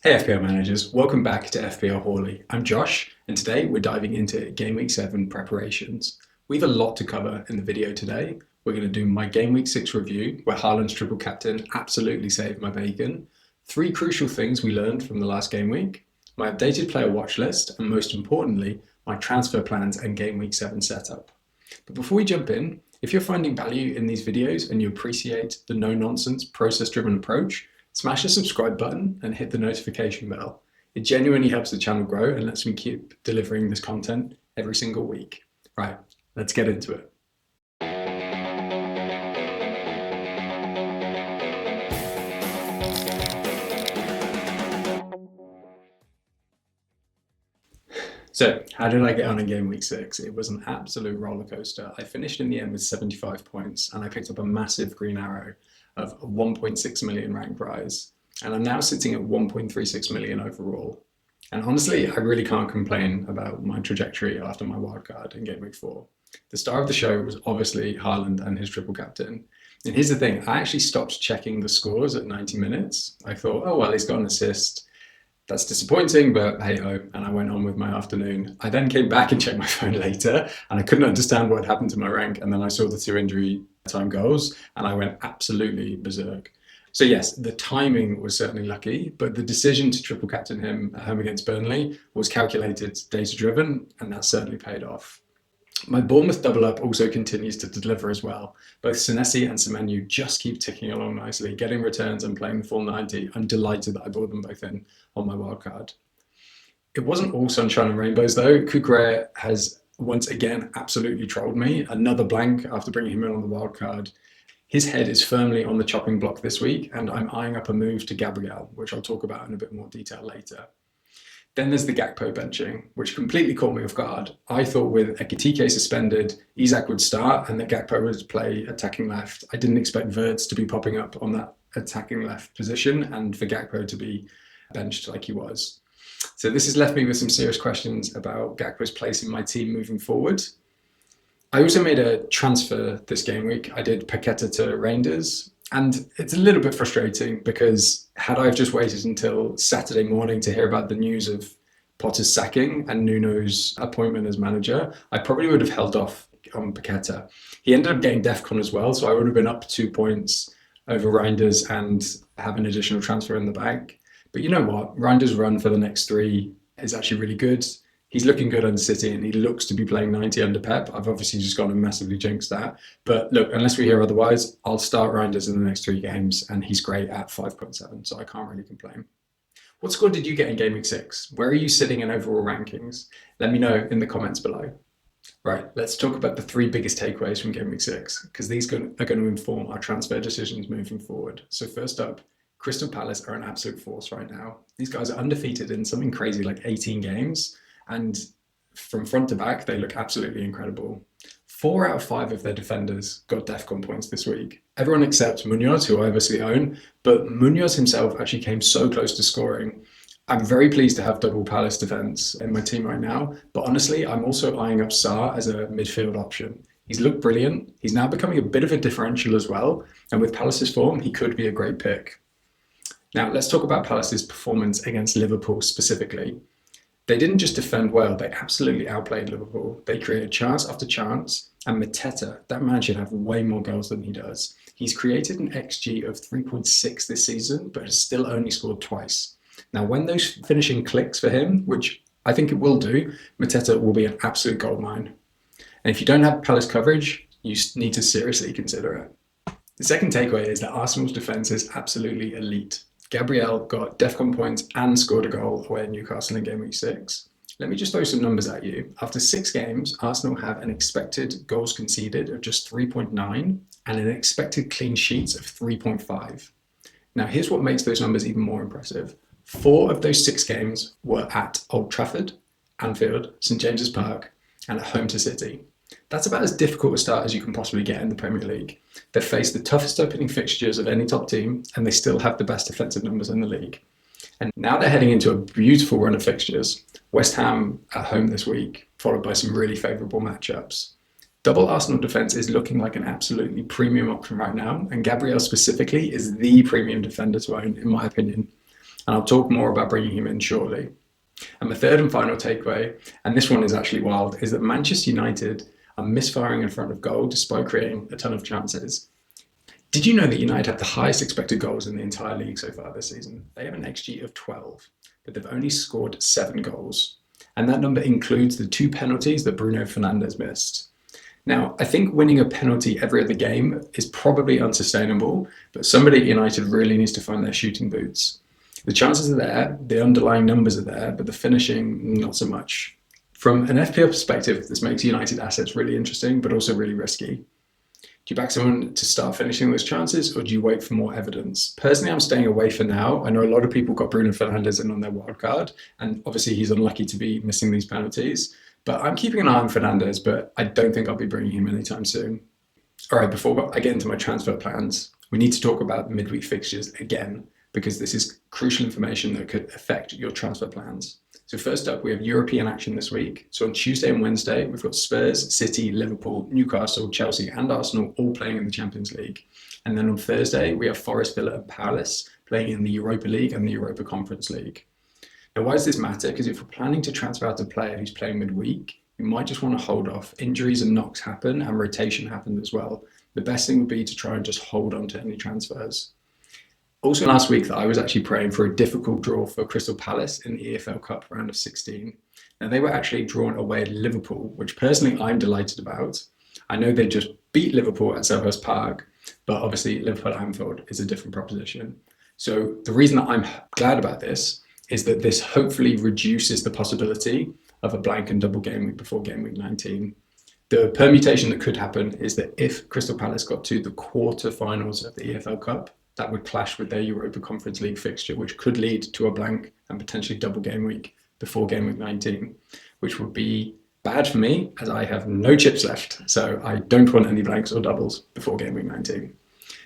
Hey FPL managers, welcome back to FPL Hawley. I'm Josh, and today we're diving into Game Week 7 preparations. We have a lot to cover in the video today. We're going to do my Game Week 6 review, where Haaland's triple captain absolutely saved my bacon, 3 crucial things we learned from the last game week, my updated player watch list, and most importantly, my transfer plans and Game Week 7 setup. But before we jump in, if you're finding value in these videos and you appreciate the no-nonsense, process-driven approach, smash the subscribe button and hit the notification bell. It genuinely helps the channel grow and lets me keep delivering this content every single week. Right, let's get into it. So, how did I get on in Game Week 6? It was an absolute roller coaster. I finished in the end with 75 points and I picked up a massive green arrow of a 1.6 million rank prize. And I'm now sitting at 1.36 million overall. And honestly, I really can't complain about my trajectory after my wildcard in Game Week 4. The star of the show was obviously Haaland and his triple captain. And here's the thing, I actually stopped checking the scores at 90 minutes. I thought, oh, well, he's got an assist. That's disappointing, but hey ho, and I went on with my afternoon. I then came back and checked my phone later, and I couldn't understand what happened to my rank, and then I saw the 2 injury time goals, and I went absolutely berserk. So yes, the timing was certainly lucky, but the decision to triple captain him at home against Burnley was calculated, data-driven, and that certainly paid off. My Bournemouth double up also continues to deliver as well. Both Senesi and Semenyo just keep ticking along nicely, getting returns and playing the full 90. I'm delighted that I brought them both in on my wildcard. It wasn't all sunshine and rainbows though. Cucurella has once again absolutely trolled me. Another blank after bringing him in on the wildcard. His head is firmly on the chopping block this week, and I'm eyeing up a move to Gabriel, which I'll talk about in a bit more detail later. Then there's the Gakpo benching, which completely caught me off guard. I thought with Ekitike suspended, Isak would start and that Gakpo would play attacking left. I didn't expect Wirtz to be popping up on that attacking left position and for Gakpo to be benched like he was. So this has left me with some serious questions about Gakpo's place in my team moving forward. I also made a transfer this game week. I did Mateta to Rangers. And it's a little bit frustrating because had I just waited until Saturday morning to hear about the news of Potter's sacking and Nuno's appointment as manager, I probably would have held off on Paqueta. He ended up getting DEFCON as well, so I would have been up 2 points over Reinders and have an additional transfer in the bank. But you know what? Reinders' run for the next 3 is actually really good. He's looking good under City and he looks to be playing 90 under Pep. I've obviously just gone and massively jinxed that. But look, unless we hear otherwise, I'll start Reinders in the next 3 games and he's great at 5.7, so I can't really complain. What score did you get in Game Week 6? Where are you sitting in overall rankings? Let me know in the comments below. Right, let's talk about the 3 biggest takeaways from Game Week 6, because these are going to inform our transfer decisions moving forward. So first up, Crystal Palace are an absolute force right now. These guys are undefeated in something crazy like 18 games. And from front to back, they look absolutely incredible. 4 out of 5 of their defenders got DEFCON points this week. Everyone except Munoz, who I obviously own, but Munoz himself actually came so close to scoring. I'm very pleased to have double Palace defense in my team right now, but honestly, I'm also eyeing up Sarr as a midfield option. He's looked brilliant. He's now becoming a bit of a differential as well, and with Palace's form, he could be a great pick. Now, let's talk about Palace's performance against Liverpool specifically. They didn't just defend well, they absolutely outplayed Liverpool. They created chance after chance, and Mateta, that man should have way more goals than he does. He's created an XG of 3.6 this season, but has still only scored twice. Now, when those finishing clicks for him, which I think it will do, Mateta will be an absolute goldmine. And if you don't have Palace coverage, you need to seriously consider it. The second takeaway is that Arsenal's defense is absolutely elite. Gabriel got DEFCON points and scored a goal away at Newcastle in Game Week 6. Let me just throw some numbers at you. After 6 games, Arsenal have an expected goals conceded of just 3.9 and an expected clean sheets of 3.5. Now, here's what makes those numbers even more impressive. 4 of those 6 games were at Old Trafford, Anfield, St James's Park, and at home to City. That's about as difficult a start as you can possibly get in the Premier League. They've faced the toughest opening fixtures of any top team, and they still have the best defensive numbers in the league. And now they're heading into a beautiful run of fixtures. West Ham at home this week, followed by some really favourable matchups. Double Arsenal defence is looking like an absolutely premium option right now, and Gabriel specifically is the premium defender to own, in my opinion. and I'll talk more about bringing him in shortly. And my third and final takeaway, and this one is actually wild, is that Manchester United are misfiring in front of goal despite creating a ton of chances. Did you know that United have the highest expected goals in the entire league so far this season? They have an XG of 12, but they've only scored 7 goals. And that number includes the 2 penalties that Bruno Fernandes missed. Now, I think winning a penalty every other game is probably unsustainable, but somebody at United really needs to find their shooting boots. The chances are there, the underlying numbers are there, but the finishing, not so much. From an FPL perspective, this makes United assets really interesting, but also really risky. Do you back someone to start finishing those chances, or do you wait for more evidence? Personally, I'm staying away for now. I know a lot of people got Bruno Fernandes in on their wild card, and obviously he's unlucky to be missing these penalties. But I'm keeping an eye on Fernandes, but I don't think I'll be bringing him anytime soon. All right, before I get into my transfer plans, we need to talk about midweek fixtures again, because this is crucial information that could affect your transfer plans. So first up, we have European action this week. So on Tuesday and Wednesday, we've got Spurs, City, Liverpool, Newcastle, Chelsea and Arsenal all playing in the Champions League. And then on Thursday, we have Forest, Villa and Palace playing in the Europa League and the Europa Conference League. Now, why does this matter? Because if we're planning to transfer out a player who's playing midweek, you might just want to hold off. Injuries and knocks happen and rotation happens as well. The best thing would be to try and just hold on to any transfers. Also last week, I was actually praying for a difficult draw for Crystal Palace in the EFL Cup round of 16. Now, they were actually drawn away at Liverpool, which personally I'm delighted about. I know they just beat Liverpool at Selhurst Park, but obviously Liverpool at Anfield is a different proposition. So the reason that I'm glad about this is that this hopefully reduces the possibility of a blank and double game week before game week 19. The permutation that could happen is that if Crystal Palace got to the quarterfinals of the EFL Cup, that would clash with their Europa Conference League fixture, which could lead to a blank and potentially double game week before game week 19, which would be bad for me as I have no chips left. So I don't want any blanks or doubles before game week 19.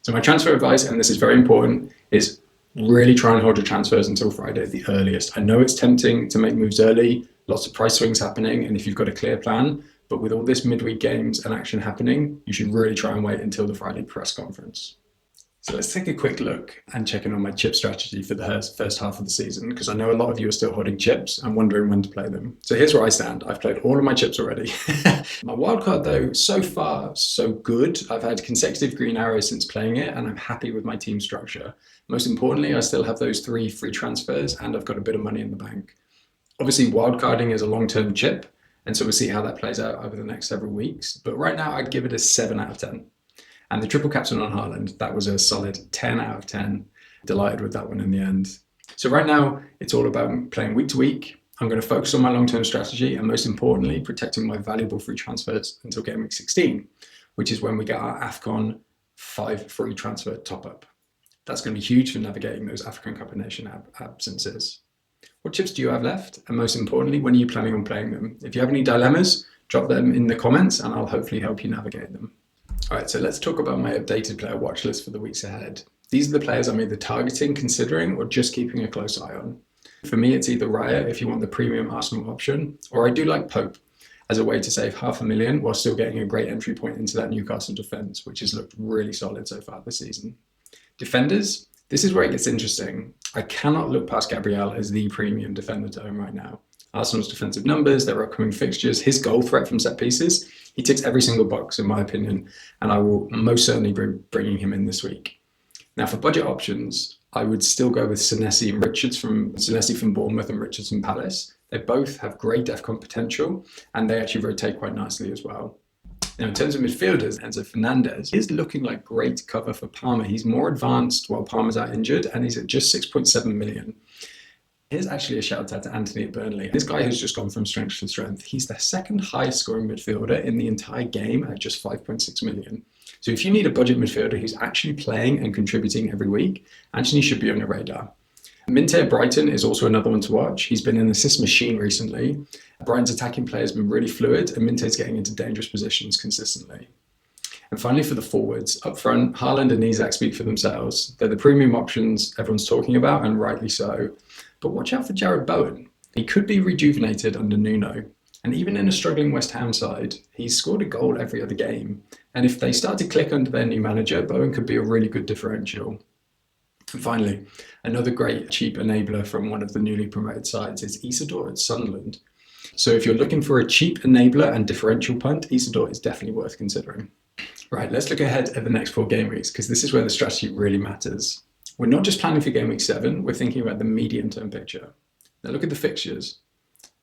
So my transfer advice, and this is very important, is really try and hold your transfers until Friday at the earliest. I know it's tempting to make moves early, lots of price swings happening, and if you've got a clear plan, but with all this midweek games and action happening, you should really try and wait until the Friday press conference. So let's take a quick look and check in on my chip strategy for the first half of the season, because I know a lot of you are still holding chips and wondering when to play them. So here's where I stand. I've played all of my chips already. My wildcard though, so far, so good. I've had consecutive green arrows since playing it and I'm happy with my team structure. Most importantly, I still have those 3 free transfers and I've got a bit of money in the bank. Obviously wildcarding is a long-term chip, and so we'll see how that plays out over the next several weeks. But right now I'd give it a 7 out of 10. And the triple captain on Haaland, that was a solid 10 out of 10. Delighted with that one in the end. So right now, it's all about playing week to week. I'm going to focus on my long-term strategy and most importantly, protecting my valuable free transfers until game week 16, which is when we get our AFCON 5 free transfer top-up. That's going to be huge for navigating those African Cup of Nations absences. What chips do you have left? And most importantly, when are you planning on playing them? If you have any dilemmas, drop them in the comments and I'll hopefully help you navigate them. All right, so let's talk about my updated player watch list for the weeks ahead. These are the players I'm either targeting, considering, or just keeping a close eye on. For me, it's either Raya if you want the premium Arsenal option, or I do like Pope as a way to save $500,000 while still getting a great entry point into that Newcastle defence, which has looked really solid so far this season. Defenders, this is where it gets interesting. I cannot look past Gabriel as the premium defender to own right now. Arsenal's defensive numbers, their upcoming fixtures, his goal threat from set pieces, he ticks every single box in my opinion, and I will most certainly be bringing him in this week. Now for budget options, I would still go with Senesi and Senesi from Bournemouth and Richards from Palace. They both have great DEFCON potential and they actually rotate quite nicely as well. Now in terms of midfielders, Enzo Fernandez is looking like great cover for Palmer. He's more advanced while Palmer's out injured and he's at just 6.7 million. Here's actually a shout out to Anthony at Burnley. This guy has just gone from strength to strength. He's the second highest scoring midfielder in the entire game at just 5.6 million. So if you need a budget midfielder who's actually playing and contributing every week, Anthony should be on your radar. Minte at Brighton is also another one to watch. He's been an assist machine recently. Brighton's attacking play has been really fluid and Minte's getting into dangerous positions consistently. And finally, for the forwards, up front, Haaland and Isak speak for themselves. They're the premium options everyone's talking about, and rightly so. But watch out for Jarrod Bowen. He could be rejuvenated under Nuno. And even in a struggling West Ham side, he's scored a goal every other game. And if they start to click under their new manager, Bowen could be a really good differential. And finally, another great cheap enabler from one of the newly promoted sides is Isidore at Sunderland. So if you're looking for a cheap enabler and differential punt, Isidore is definitely worth considering. Right, let's look ahead at the next 4 game weeks, because this is where the strategy really matters. We're not just planning for game week 7, we're thinking about the medium-term picture. Now look at the fixtures.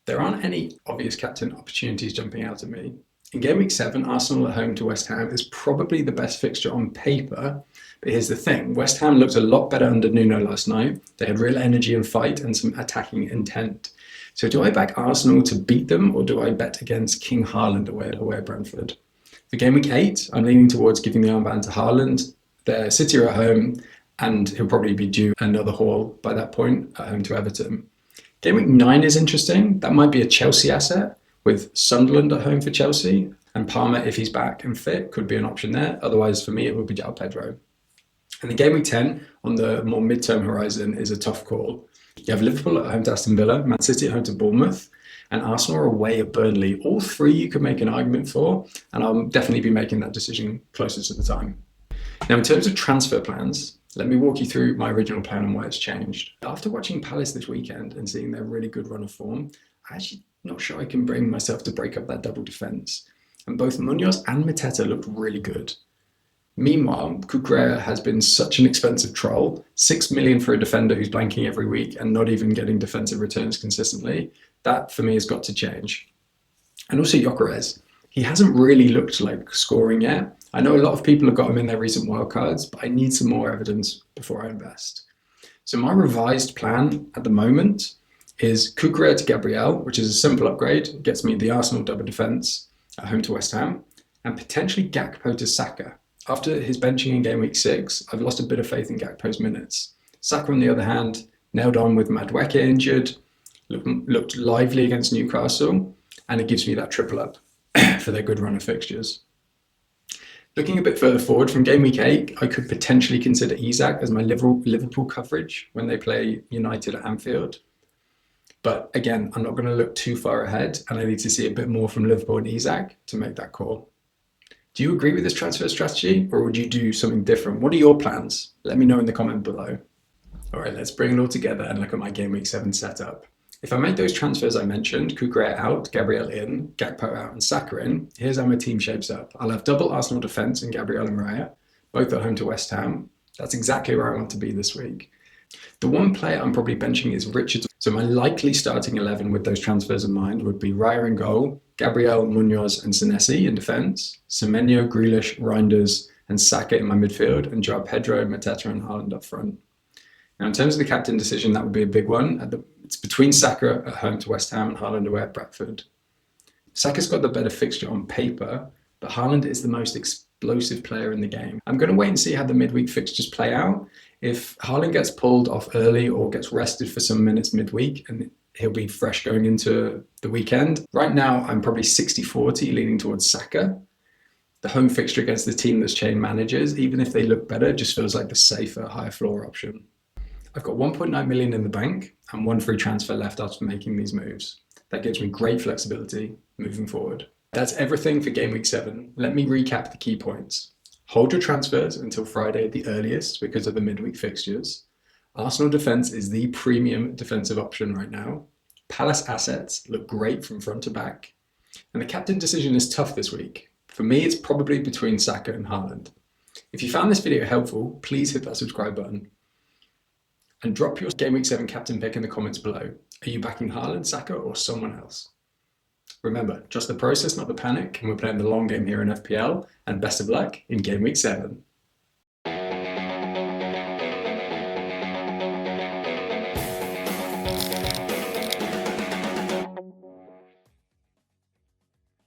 There aren't any obvious captain opportunities jumping out at me. In game week 7, Arsenal at home to West Ham is probably the best fixture on paper. But here's the thing, West Ham looked a lot better under Nuno last night. They had real energy and fight and some attacking intent. So do I back Arsenal to beat them, or do I bet against King Haaland away at Brentford? For game week 8, I'm leaning towards giving the armband to Haaland. Their City are at home, and he'll probably be due another haul by that point at home to Everton. Game week 9 is interesting. That might be a Chelsea asset, with Sunderland at home for Chelsea, and Palmer, if he's back and fit, could be an option there. Otherwise, for me, it would be João Pedro. And the game week 10 on the more mid-term horizon is a tough call. You have Liverpool at home to Aston Villa, Man City at home to Bournemouth, and Arsenal are away at Burnley. All 3 you could make an argument for, and I'll definitely be making that decision closer to the time. Now, in terms of transfer plans, let me walk you through my original plan and why it's changed. After watching Palace this weekend and seeing their really good run of form, I'm actually not sure I can bring myself to break up that double defence. And both Munoz and Mateta looked really good. Meanwhile, Cucurella has been such an expensive troll, 6 million for a defender who's blanking every week and not even getting defensive returns consistently. That, for me, has got to change. And also Gyökeres. He hasn't really looked like scoring yet. I know a lot of people have got him in their recent wildcards, but I need some more evidence before I invest. So my revised plan at the moment is Cucurella to Gabriel, which is a simple upgrade, gets me the Arsenal double defence at home to West Ham, and potentially Gakpo to Saka. After his benching in game week 6, I've lost a bit of faith in Gakpo's minutes. Saka, on the other hand, nailed on with Madueke injured, looked lively against Newcastle, and it gives me that triple up for their good run of fixtures. Looking a bit further forward from game week 8, I could potentially consider Isak as my Liverpool coverage when they play United at Anfield. But again, I'm not going to look too far ahead, and I need to see a bit more from Liverpool and Isak to make that call. Do you agree with this transfer strategy, or would you do something different? What are your plans? Let me know in the comment below. All right, let's bring it all together and look at my game week 7 setup. If I make those transfers I mentioned, Cucurella out, Gabriel in, Gakpo out, and Saka in, here's how my team shapes up. I'll have double Arsenal defence in Gabriel and Raya, both at home to West Ham. That's exactly where I want to be this week. The one player I'm probably benching is Richards. So my likely starting 11 with those transfers in mind would be Raya in goal, Gabriel, Munoz, and Senesi in defence, Semenyo, Grealish, Reinders, and Saka in my midfield, and João Pedro, Mateta, and Haaland up front. Now, in terms of the captain decision, that would be a big one. It's between Saka at home to West Ham and Haaland away at Brentford. Saka's got the better fixture on paper, but Haaland is the most explosive player in the game. I'm going to wait and see how the midweek fixtures play out. If Haaland gets pulled off early or gets rested for some minutes midweek, and he'll be fresh going into the weekend. Right now, I'm probably 60-40 leaning towards Saka. The home fixture against the team that's chain managers, even if they look better, just feels like the safer, higher floor option. I've got 1.9 million in the bank and 1 free transfer left after making these moves. That gives me great flexibility moving forward. That's everything for game week 7. Let me recap the key points. Hold your transfers until Friday at the earliest because of the midweek fixtures. Arsenal defence is the premium defensive option right now. Palace assets look great from front to back. And the captain decision is tough this week. For me, it's probably between Saka and Haaland. If you found this video helpful, please hit that subscribe button. And drop your game week 7 captain pick in the comments below. Are you backing Haaland, Saka, or someone else? Remember, trust the process, not the panic, and we're playing the long game here in FPL, and best of luck in game week 7.